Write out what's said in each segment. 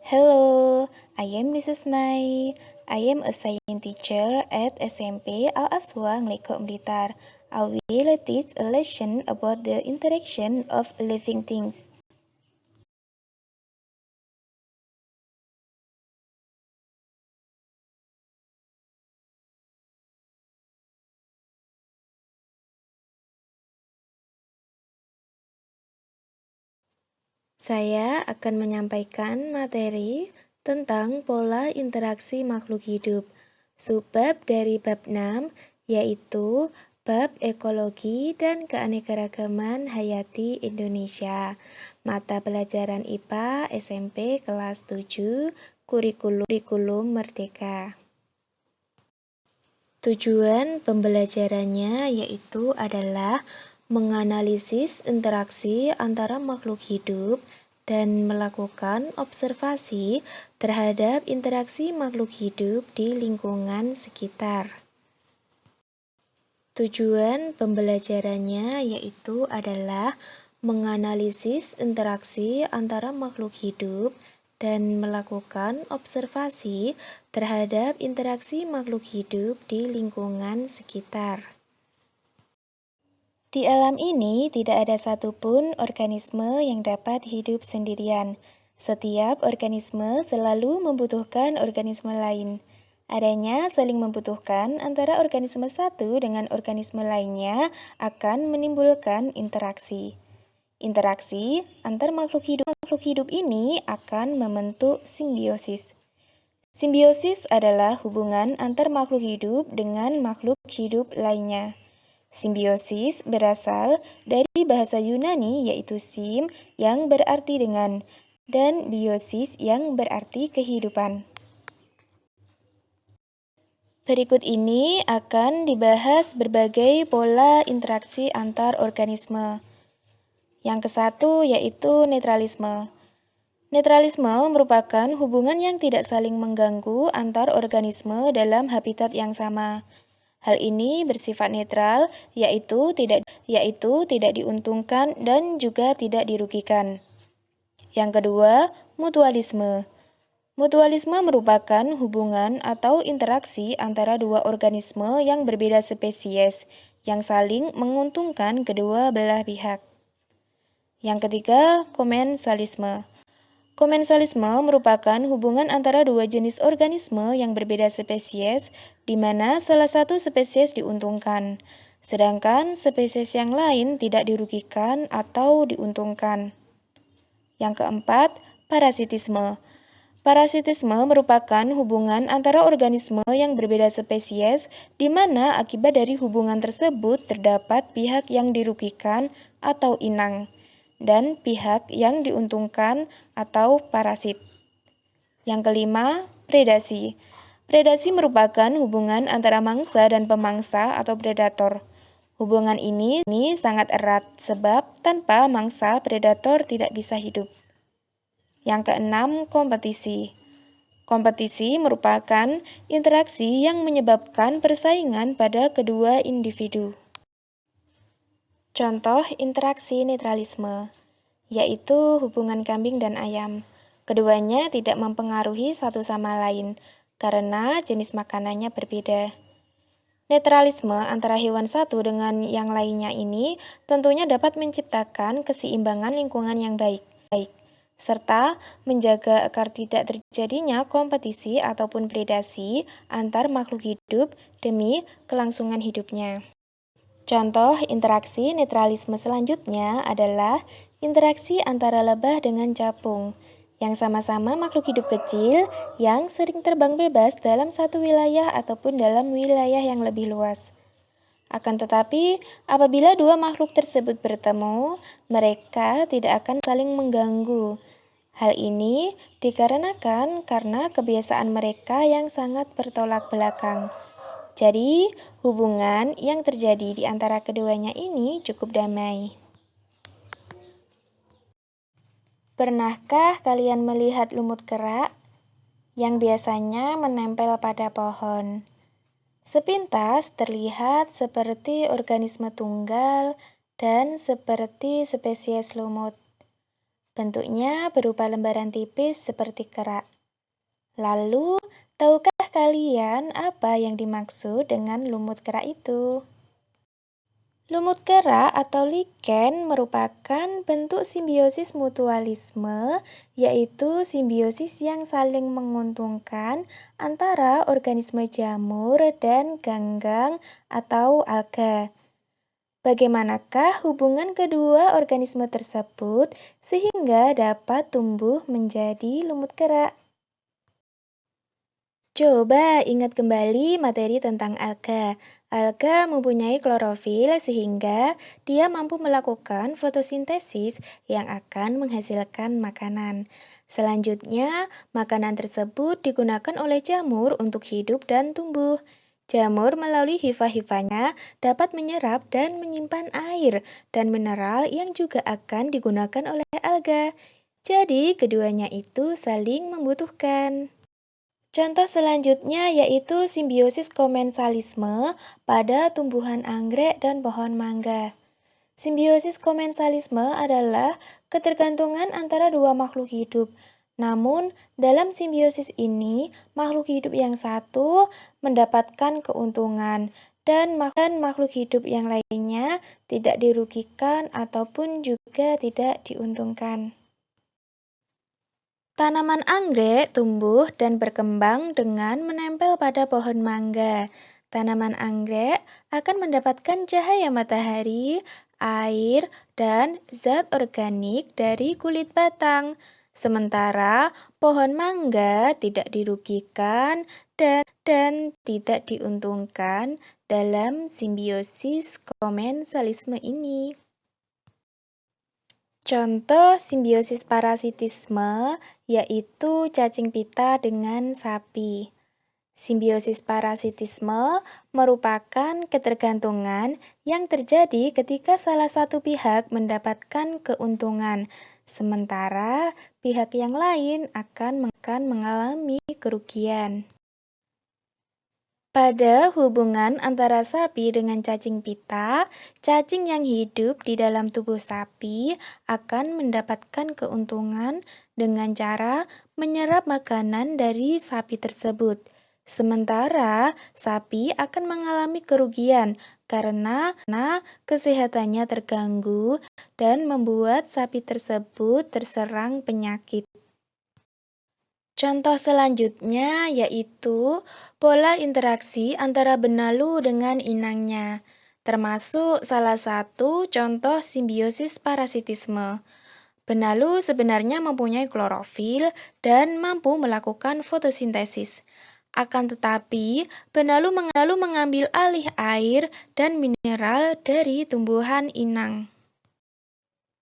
Hello, I am Mrs. Mai. I am a science teacher at SMP Al Aswa Ngleko Blitar. I will teach a lesson about the interaction of living things. Saya akan menyampaikan materi tentang pola interaksi makhluk hidup. Subbab dari bab 6 yaitu bab ekologi dan keanekaragaman hayati Indonesia. Mata pelajaran IPA SMP kelas 7 kurikulum Merdeka. Tujuan pembelajarannya yaitu adalah menganalisis interaksi antara makhluk hidup dan melakukan observasi terhadap interaksi makhluk hidup di lingkungan sekitar. Tujuan pembelajarannya yaitu adalah menganalisis interaksi antara makhluk hidup dan melakukan observasi terhadap interaksi makhluk hidup di lingkungan sekitar. Di alam ini tidak ada satupun organisme yang dapat hidup sendirian. Setiap organisme selalu membutuhkan organisme lain. Adanya saling membutuhkan antara organisme satu dengan organisme lainnya akan menimbulkan interaksi. Interaksi antar makhluk hidup ini akan membentuk simbiosis. Simbiosis adalah hubungan antar makhluk hidup dengan makhluk hidup lainnya. Simbiosis berasal dari bahasa Yunani yaitu sim yang berarti dengan dan biosis yang berarti kehidupan. Berikut ini akan dibahas berbagai pola interaksi antar organisme. Yang ke-1 yaitu netralisme. Netralisme merupakan hubungan yang tidak saling mengganggu antar organisme dalam habitat yang sama. Hal ini bersifat netral, yaitu tidak diuntungkan dan juga tidak dirugikan. Yang kedua, mutualisme. Mutualisme merupakan hubungan atau interaksi antara dua organisme yang berbeda spesies, yang saling menguntungkan kedua belah pihak. Yang ketiga, komensalisme. Komensalisme merupakan hubungan antara dua jenis organisme yang berbeda spesies, di mana salah satu spesies diuntungkan, sedangkan spesies yang lain tidak dirugikan atau diuntungkan. Yang keempat, parasitisme. Parasitisme merupakan hubungan antara organisme yang berbeda spesies, di mana akibat dari hubungan tersebut terdapat pihak yang dirugikan atau inang, dan pihak yang diuntungkan atau parasit. Yang kelima, predasi. Predasi merupakan hubungan antara mangsa dan pemangsa atau predator. Hubungan ini sangat erat sebab tanpa mangsa predator tidak bisa hidup. Yang keenam, kompetisi. Kompetisi merupakan interaksi yang menyebabkan persaingan pada kedua individu. Contoh interaksi netralisme, yaitu hubungan kambing dan ayam. Keduanya tidak mempengaruhi satu sama lain, karena jenis makanannya berbeda. Netralisme antara hewan satu dengan yang lainnya ini tentunya dapat menciptakan keseimbangan lingkungan yang baik, serta menjaga agar tidak terjadinya kompetisi ataupun predasi antar makhluk hidup demi kelangsungan hidupnya. Contoh interaksi netralisme selanjutnya adalah interaksi antara lebah dengan capung, yang sama-sama makhluk hidup kecil yang sering terbang bebas dalam satu wilayah ataupun dalam wilayah yang lebih luas. Akan tetapi, apabila dua makhluk tersebut bertemu, mereka tidak akan saling mengganggu. Hal ini dikarenakan karena kebiasaan mereka yang sangat bertolak belakang. Jadi, hubungan yang terjadi di antara keduanya ini cukup damai. Pernahkah kalian melihat lumut kerak yang biasanya menempel pada pohon? Sepintas terlihat seperti organisme tunggal dan seperti spesies lumut. Bentuknya berupa lembaran tipis seperti kerak. Lalu, tahukah kalian apa yang dimaksud dengan lumut kerak itu? Lumut kerak atau lichen merupakan bentuk simbiosis mutualisme, yaitu simbiosis yang saling menguntungkan antara organisme jamur dan ganggang atau alga. Bagaimanakah hubungan kedua organisme tersebut sehingga dapat tumbuh menjadi lumut kerak? Coba ingat kembali materi tentang alga. Alga mempunyai klorofil sehingga dia mampu melakukan fotosintesis yang akan menghasilkan makanan. Selanjutnya, makanan tersebut digunakan oleh jamur untuk hidup dan tumbuh. Jamur melalui hifa-hifanya dapat menyerap dan menyimpan air dan mineral yang juga akan digunakan oleh alga. Jadi, keduanya itu saling membutuhkan. Contoh selanjutnya yaitu simbiosis komensalisme pada tumbuhan anggrek dan pohon mangga. Simbiosis komensalisme adalah ketergantungan antara dua makhluk hidup. Namun, dalam simbiosis ini, makhluk hidup yang satu mendapatkan keuntungan dan makhluk hidup yang lainnya tidak dirugikan ataupun juga tidak diuntungkan. Tanaman anggrek tumbuh dan berkembang dengan menempel pada pohon mangga. Tanaman anggrek akan mendapatkan cahaya matahari, air, dan zat organik dari kulit batang. Sementara pohon mangga tidak dirugikan dan tidak diuntungkan dalam simbiosis komensalisme ini. Contoh simbiosis parasitisme yaitu cacing pita dengan sapi. Simbiosis parasitisme merupakan ketergantungan yang terjadi ketika salah satu pihak mendapatkan keuntungan, sementara pihak yang lain akan mengalami kerugian. Pada hubungan antara sapi dengan cacing pita, cacing yang hidup di dalam tubuh sapi akan mendapatkan keuntungan dengan cara menyerap makanan dari sapi tersebut. Sementara sapi akan mengalami kerugian karena kesehatannya terganggu dan membuat sapi tersebut terserang penyakit. Contoh selanjutnya yaitu pola interaksi antara benalu dengan inangnya, termasuk salah satu contoh simbiosis parasitisme. Benalu sebenarnya mempunyai klorofil dan mampu melakukan fotosintesis. Akan tetapi, benalu mengambil alih air dan mineral dari tumbuhan inang.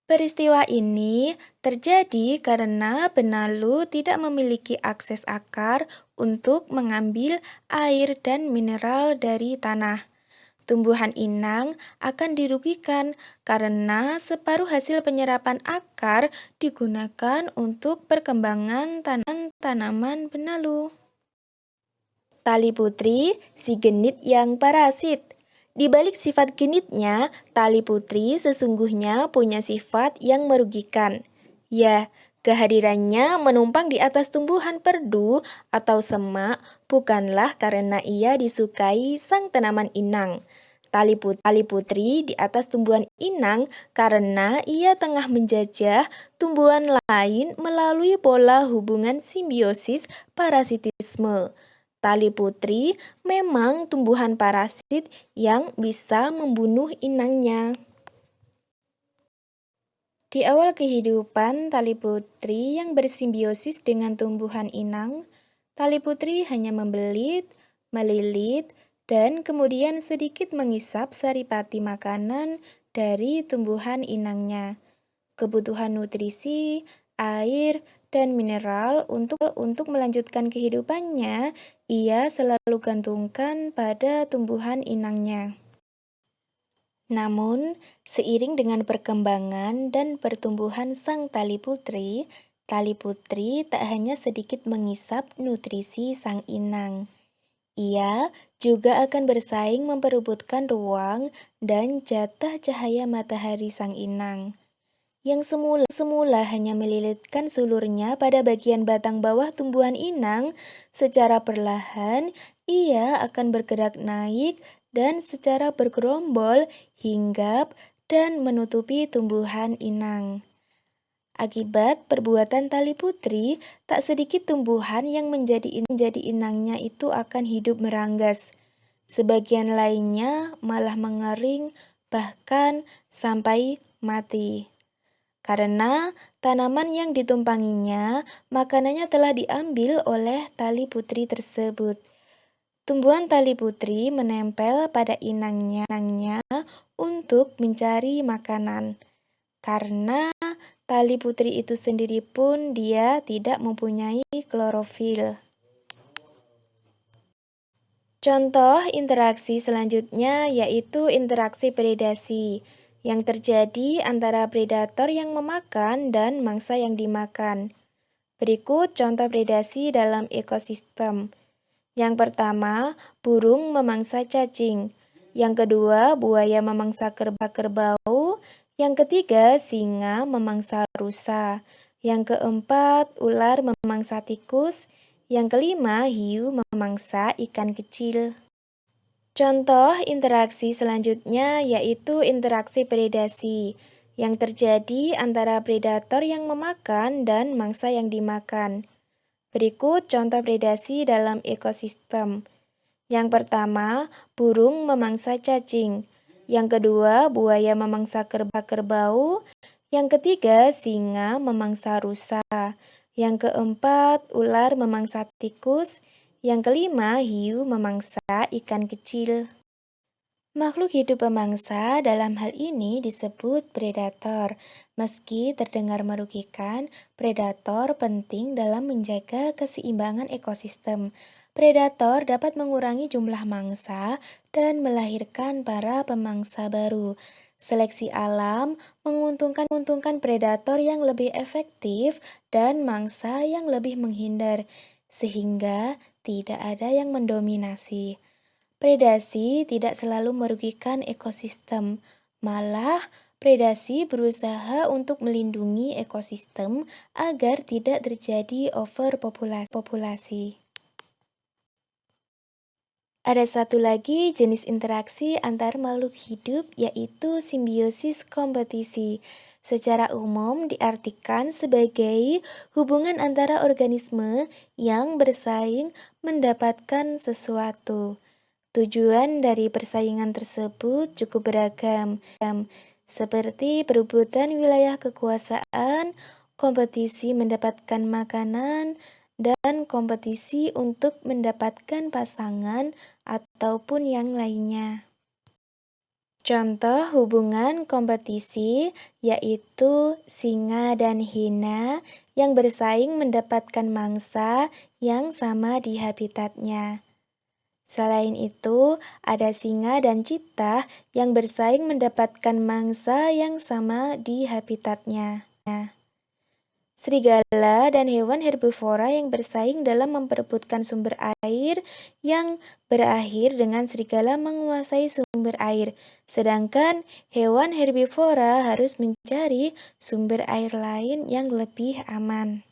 Peristiwa ini terjadi karena benalu tidak memiliki akses akar untuk mengambil air dan mineral dari tanah. Tumbuhan inang akan dirugikan karena separuh hasil penyerapan akar digunakan untuk perkembangan tanaman benalu. Tali putri, si genit yang parasit. Di balik sifat genitnya, tali putri sesungguhnya punya sifat yang merugikan. Ya, kehadirannya menumpang di atas tumbuhan perdu atau semak bukanlah karena ia disukai sang tanaman inang. Tali putri di atas tumbuhan inang karena ia tengah menjajah tumbuhan lain melalui pola hubungan simbiosis parasitisme. Tali putri memang tumbuhan parasit yang bisa membunuh inangnya. Di awal kehidupan tali putri yang bersimbiosis dengan tumbuhan inang, tali putri hanya membelit, melilit, dan kemudian sedikit mengisap saripati makanan dari tumbuhan inangnya. Kebutuhan nutrisi, air, dan mineral untuk melanjutkan kehidupannya, ia selalu gantungkan pada tumbuhan inangnya. Namun, seiring dengan perkembangan dan pertumbuhan sang tali putri tak hanya sedikit mengisap nutrisi sang inang. Ia juga akan bersaing memperebutkan ruang dan jatah cahaya matahari sang inang. yang semula hanya melilitkan sulurnya pada bagian batang bawah tumbuhan inang, secara perlahan ia akan bergerak naik dan secara bergerombol hinggap dan menutupi tumbuhan inang. Akibat perbuatan tali putri, tak sedikit tumbuhan yang menjadi inangnya itu akan hidup meranggas. Sebagian lainnya malah mengering, bahkan sampai mati. Karena tanaman yang ditumpanginya, makanannya telah diambil oleh tali putri tersebut. Tumbuhan tali putri menempel pada inangnya untuk mencari makanan. Karena tali putri itu sendiri pun dia tidak mempunyai klorofil. Contoh interaksi selanjutnya yaitu interaksi predasi yang terjadi antara predator yang memakan dan mangsa yang dimakan. Berikut contoh predasi dalam ekosistem. Yang pertama, burung memangsa cacing. Yang kedua, buaya memangsa kerbau. Yang ketiga, singa memangsa rusa. Yang keempat, ular memangsa tikus. Yang kelima, hiu memangsa ikan kecil. Contoh interaksi selanjutnya yaitu interaksi predasi yang terjadi antara predator yang memakan dan mangsa yang dimakan. Berikut contoh predasi dalam ekosistem. Yang pertama, burung memangsa cacing. Yang kedua, buaya memangsa kerbau. Yang ketiga, singa memangsa rusa. Yang keempat, ular memangsa tikus. Yang kelima, hiu memangsa ikan kecil. Makhluk hidup pemangsa dalam hal ini disebut predator. Meski terdengar merugikan, predator penting dalam menjaga keseimbangan ekosistem. Predator dapat mengurangi jumlah mangsa dan melahirkan para pemangsa baru. Seleksi alam menguntungkan predator yang lebih efektif dan mangsa yang lebih menghindar, sehingga tidak ada yang mendominasi. Predasi tidak selalu merugikan ekosistem, malah predasi berusaha untuk melindungi ekosistem agar tidak terjadi overpopulasi. Ada satu lagi jenis interaksi antar makhluk hidup yaitu simbiosis kompetisi. Secara umum diartikan sebagai hubungan antara organisme yang bersaing mendapatkan sesuatu. Tujuan dari persaingan tersebut cukup beragam, seperti perebutan wilayah kekuasaan, kompetisi mendapatkan makanan, dan kompetisi untuk mendapatkan pasangan ataupun yang lainnya. Contoh hubungan kompetisi yaitu singa dan hina yang bersaing mendapatkan mangsa yang sama di habitatnya. Selain itu, ada singa dan citah yang bersaing mendapatkan mangsa yang sama di habitatnya. Serigala dan hewan herbivora yang bersaing dalam memperebutkan sumber air yang berakhir dengan serigala menguasai sumber air, sedangkan hewan herbivora harus mencari sumber air lain yang lebih aman.